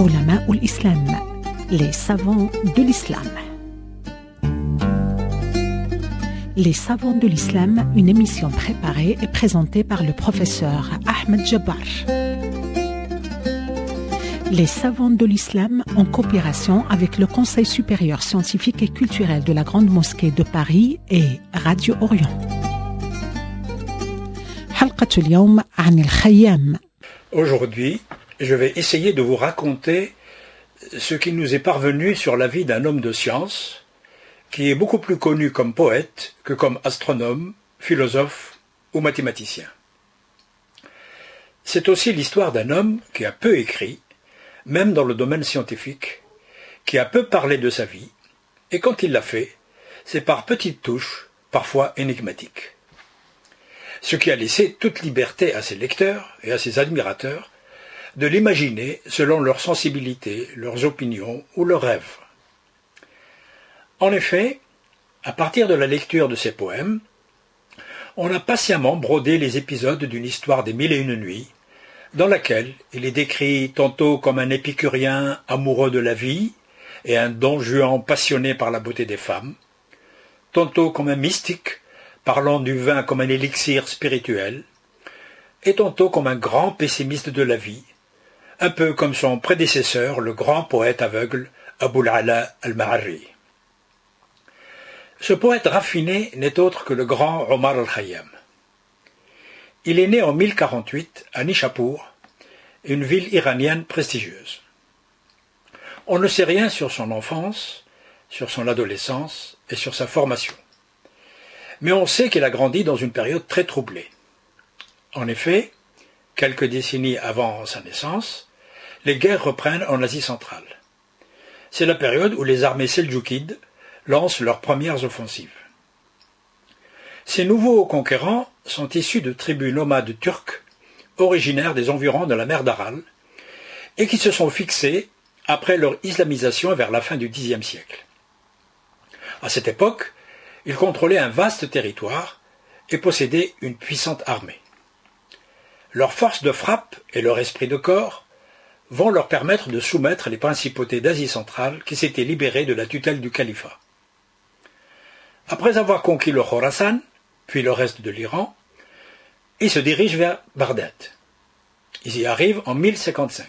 علماء الإسلام, les savants de l'islam. Les savants de l'islam, une émission préparée et présentée par le professeur Ahmed Jabbar. Les savants de l'islam en coopération avec le Conseil supérieur scientifique et culturel de la Grande Mosquée de Paris et Radio Orient. حلقة اليوم عن الخيام. Aujourd'hui, je vais essayer de vous raconter ce qui nous est parvenu sur la vie d'un homme de science qui est beaucoup plus connu comme poète que comme astronome, philosophe ou mathématicien. C'est aussi l'histoire d'un homme qui a peu écrit, même dans le domaine scientifique, qui a peu parlé de sa vie, et quand il l'a fait, c'est par petites touches, parfois énigmatiques. Ce qui a laissé toute liberté à ses lecteurs et à ses admirateurs de l'imaginer selon leur sensibilité, leurs opinions ou leurs rêves. En effet, à partir de la lecture de ses poèmes, on a patiemment brodé les épisodes d'une histoire des 1001 nuits, dans laquelle il est décrit tantôt comme un épicurien amoureux de la vie et un don Juan passionné par la beauté des femmes, tantôt comme un mystique parlant du vin comme un élixir spirituel, et tantôt comme un grand pessimiste de la vie, un peu comme son prédécesseur, le grand poète aveugle Abul Ala al-Ma'arri. Ce poète raffiné n'est autre que le grand Omar al-Khayyam. Il est né en 1048 à Nishapur, une ville iranienne prestigieuse. On ne sait rien sur son enfance, sur son adolescence et sur sa formation. Mais on sait qu'il a grandi dans une période très troublée. En effet, quelques décennies avant sa naissance, les guerres reprennent en Asie centrale. C'est la période où les armées seldjoukides lancent leurs premières offensives. Ces nouveaux conquérants sont issus de tribus nomades turques, originaires des environs de la mer d'Aral, et qui se sont fixés après leur islamisation vers la fin du Xe siècle. À cette époque, ils contrôlaient un vaste territoire et possédaient une puissante armée. Leur force de frappe et leur esprit de corps vont leur permettre de soumettre les principautés d'Asie centrale qui s'étaient libérées de la tutelle du califat. Après avoir conquis le Khorasan, puis le reste de l'Iran, ils se dirigent vers Bagdad. Ils y arrivent en 1055.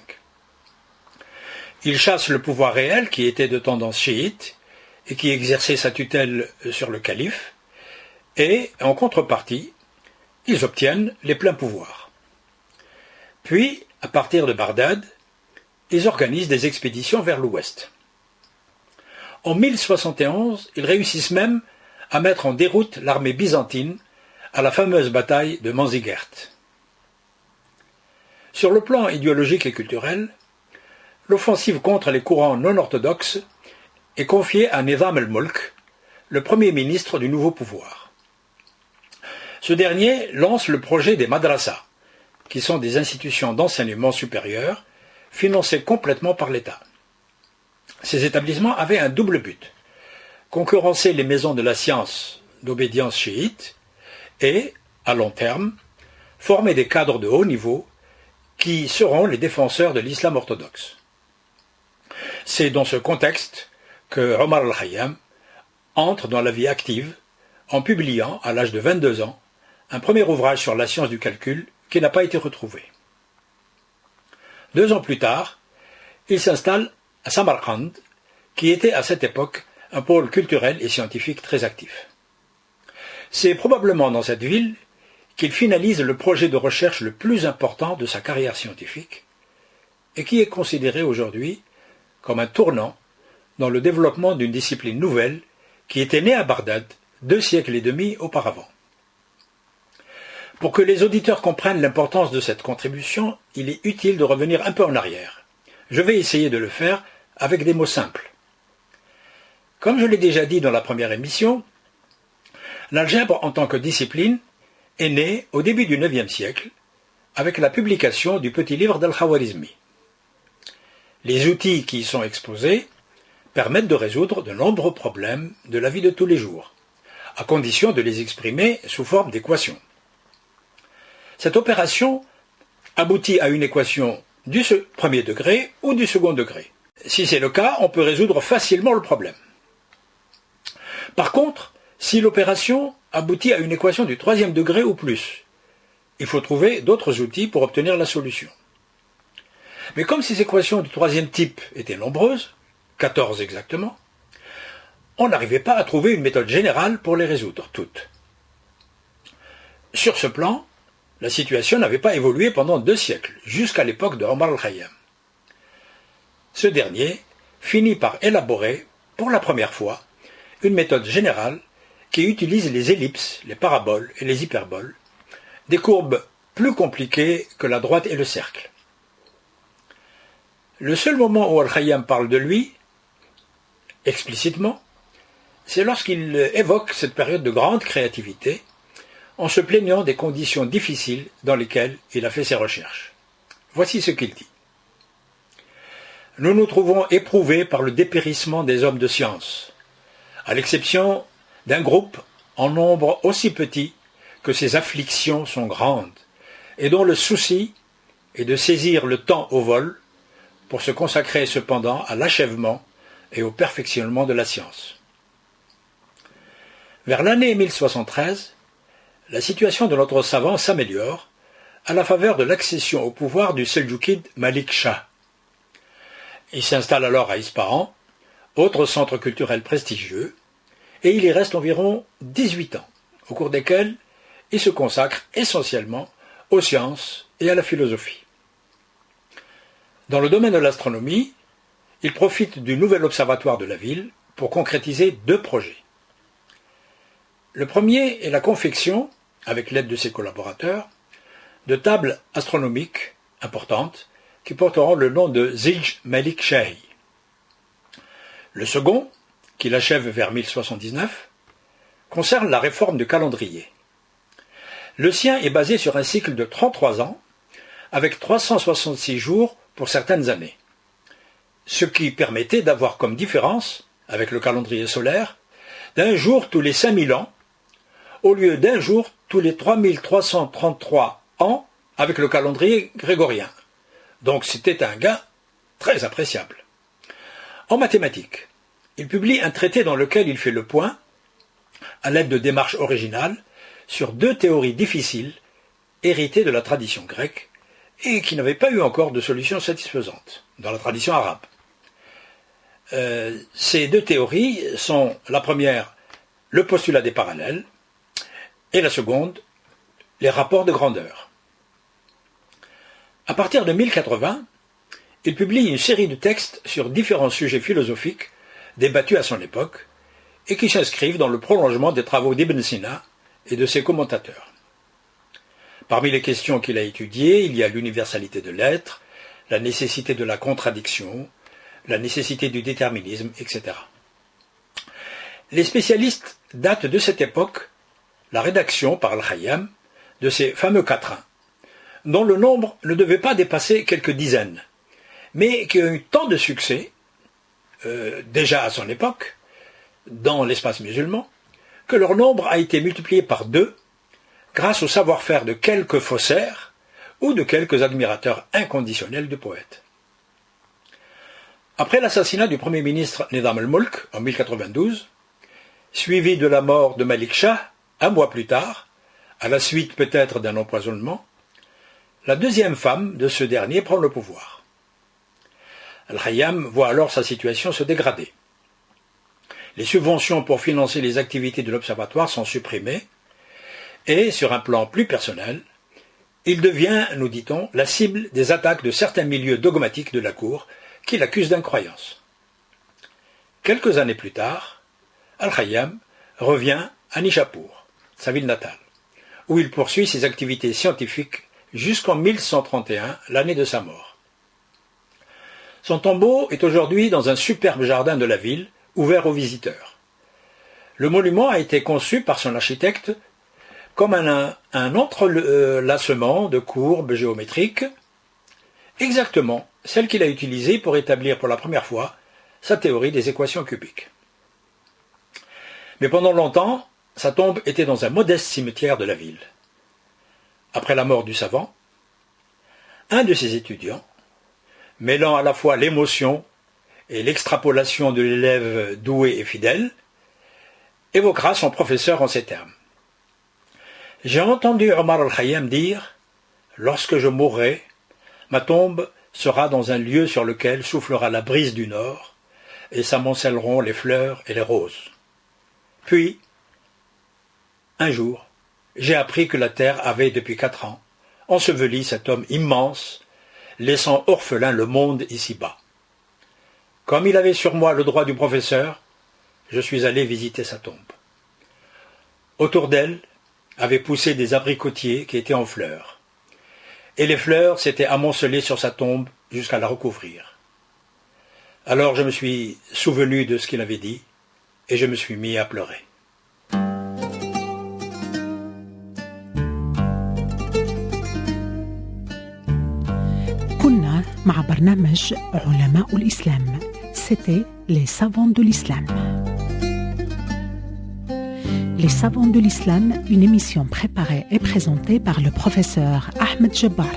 Ils chassent le pouvoir réel qui était de tendance chiite et qui exerçait sa tutelle sur le calife, et, en contrepartie, ils obtiennent les pleins pouvoirs. Puis, à partir de Bagdad, ils organisent des expéditions vers l'ouest. En 1071, ils réussissent même à mettre en déroute l'armée byzantine à la fameuse bataille de Manzikert. Sur le plan idéologique et culturel, l'offensive contre les courants non orthodoxes est confiée à Nizam al-Mulk, le premier ministre du nouveau pouvoir. Ce dernier lance le projet des madrasas, qui sont des institutions d'enseignement supérieur financées complètement par l'État. Ces établissements avaient un double but: concurrencer les maisons de la science d'obédience chiite et, à long terme, former des cadres de haut niveau qui seront les défenseurs de l'islam orthodoxe. C'est dans ce contexte que Omar al-Khayyam entre dans la vie active en publiant, à l'âge de 22 ans, un premier ouvrage sur la science du calcul qui n'a pas été retrouvé. 2 ans plus tard, il s'installe à Samarkand, qui était à cette époque un pôle culturel et scientifique très actif. C'est probablement dans cette ville qu'il finalise le projet de recherche le plus important de sa carrière scientifique et qui est considéré aujourd'hui comme un tournant dans le développement d'une discipline nouvelle qui était née à Bagdad 2 siècles et demi auparavant. Pour que les auditeurs comprennent l'importance de cette contribution, il est utile de revenir un peu en arrière. Je vais essayer de le faire avec des mots simples. Comme je l'ai déjà dit dans la première émission, l'algèbre en tant que discipline est née au début du IXe siècle avec la publication du petit livre d'Al-Khawarizmi. Les outils qui y sont exposés permettent de résoudre de nombreux problèmes de la vie de tous les jours, à condition de les exprimer sous forme d'équations. Cette opération aboutit à une équation du premier degré ou du second degré. Si c'est le cas, on peut résoudre facilement le problème. Par contre, si l'opération aboutit à une équation du troisième degré ou plus, il faut trouver d'autres outils pour obtenir la solution. Mais comme ces équations du troisième type étaient nombreuses, 14 exactement, on n'arrivait pas à trouver une méthode générale pour les résoudre toutes. Sur ce plan, la situation n'avait pas évolué pendant 2 siècles, jusqu'à l'époque de Omar al-Khayyam. Ce dernier finit par élaborer, pour la première fois, une méthode générale qui utilise les ellipses, les paraboles et les hyperboles, des courbes plus compliquées que la droite et le cercle. Le seul moment où Al-Khayyam parle de lui, explicitement, c'est lorsqu'il évoque cette période de grande créativité, en se plaignant des conditions difficiles dans lesquelles il a fait ses recherches. Voici ce qu'il dit. Nous nous trouvons éprouvés par le dépérissement des hommes de science, à l'exception d'un groupe en nombre aussi petit que ses afflictions sont grandes, et dont le souci est de saisir le temps au vol pour se consacrer cependant à l'achèvement et au perfectionnement de la science. Vers l'année 1073, la situation de notre savant s'améliore à la faveur de l'accession au pouvoir du Seldjoukide Malik Shah. Il s'installe alors à Ispahan, autre centre culturel prestigieux, et il y reste environ 18 ans, au cours desquels il se consacre essentiellement aux sciences et à la philosophie. Dans le domaine de l'astronomie, il profite du nouvel observatoire de la ville pour concrétiser 2 projets. Le premier est la confection, avec l'aide de ses collaborateurs, de tables astronomiques importantes qui porteront le nom de Zij Malik Shahi. Le second, qu'il achève vers 1079, concerne la réforme du calendrier. Le sien est basé sur un cycle de 33 ans, avec 366 jours pour certaines années, ce qui permettait d'avoir comme différence, avec le calendrier solaire, d'un jour tous les 5000 ans, au lieu d'un jour tous les 3333 ans avec le calendrier grégorien. Donc c'était un gain très appréciable. En mathématiques, il publie un traité dans lequel il fait le point, à l'aide de démarches originales, sur 2 théories difficiles, héritées de la tradition grecque, et qui n'avaient pas eu encore de solution satisfaisante dans la tradition arabe. Ces 2 théories sont, la première, le postulat des parallèles, et la seconde, les rapports de grandeur. À partir de 1080, il publie une série de textes sur différents sujets philosophiques débattus à son époque et qui s'inscrivent dans le prolongement des travaux d'Ibn Sina et de ses commentateurs. Parmi les questions qu'il a étudiées, il y a l'universalité de l'être, la nécessité de la contradiction, la nécessité du déterminisme, etc. Les spécialistes datent de cette époque la rédaction par Al-Khayyam de ces fameux quatrains, dont le nombre ne devait pas dépasser quelques dizaines, mais qui ont eu tant de succès, déjà à son époque, dans l'espace musulman, que leur nombre a été multiplié par 2 grâce au savoir-faire de quelques faussaires ou de quelques admirateurs inconditionnels du poète. Après l'assassinat du premier ministre Nizam al-Mulk en 1092, suivi de la mort de Malik Shah, 1 mois plus tard, à la suite peut-être d'un empoisonnement, la deuxième femme de ce dernier prend le pouvoir. Al-Khayyam voit alors sa situation se dégrader. Les subventions pour financer les activités de l'observatoire sont supprimées et, sur un plan plus personnel, il devient, nous dit-on, la cible des attaques de certains milieux dogmatiques de la cour qui l'accusent d'incroyance. Quelques années plus tard, Al-Khayyam revient à Nishapur, sa ville natale, où il poursuit ses activités scientifiques jusqu'en 1131, l'année de sa mort. Son tombeau est aujourd'hui dans un superbe jardin de la ville, ouvert aux visiteurs. Le monument a été conçu par son architecte comme un entrelacement de courbes géométriques, exactement celle qu'il a utilisée pour établir pour la première fois sa théorie des équations cubiques. Mais pendant longtemps, sa tombe était dans un modeste cimetière de la ville. Après la mort du savant, un de ses étudiants, mêlant à la fois l'émotion et l'extrapolation de l'élève doué et fidèle, évoquera son professeur en ces termes. J'ai entendu Omar al-Khayyam dire « Lorsque je mourrai, ma tombe sera dans un lieu sur lequel soufflera la brise du nord et s'amoncelleront les fleurs et les roses. » Puis, un jour, j'ai appris que la terre avait, depuis 4 ans, enseveli cet homme immense, laissant orphelin le monde ici-bas. Comme il avait sur moi le droit du professeur, je suis allé visiter sa tombe. Autour d'elle avaient poussé des abricotiers qui étaient en fleurs, et les fleurs s'étaient amoncelées sur sa tombe jusqu'à la recouvrir. Alors je me suis souvenu de ce qu'il avait dit, et je me suis mis à pleurer. كنا مع برنامج علماء الإسلام. C'était les savants de l'islam. Les savants de l'islam, une émission préparée et présentée par le professeur Ahmed Jabbar.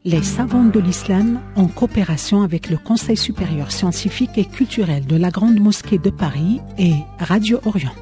Les savants de l'islam, en coopération avec le Conseil supérieur scientifique et culturel de la Grande Mosquée de Paris et Radio Orient.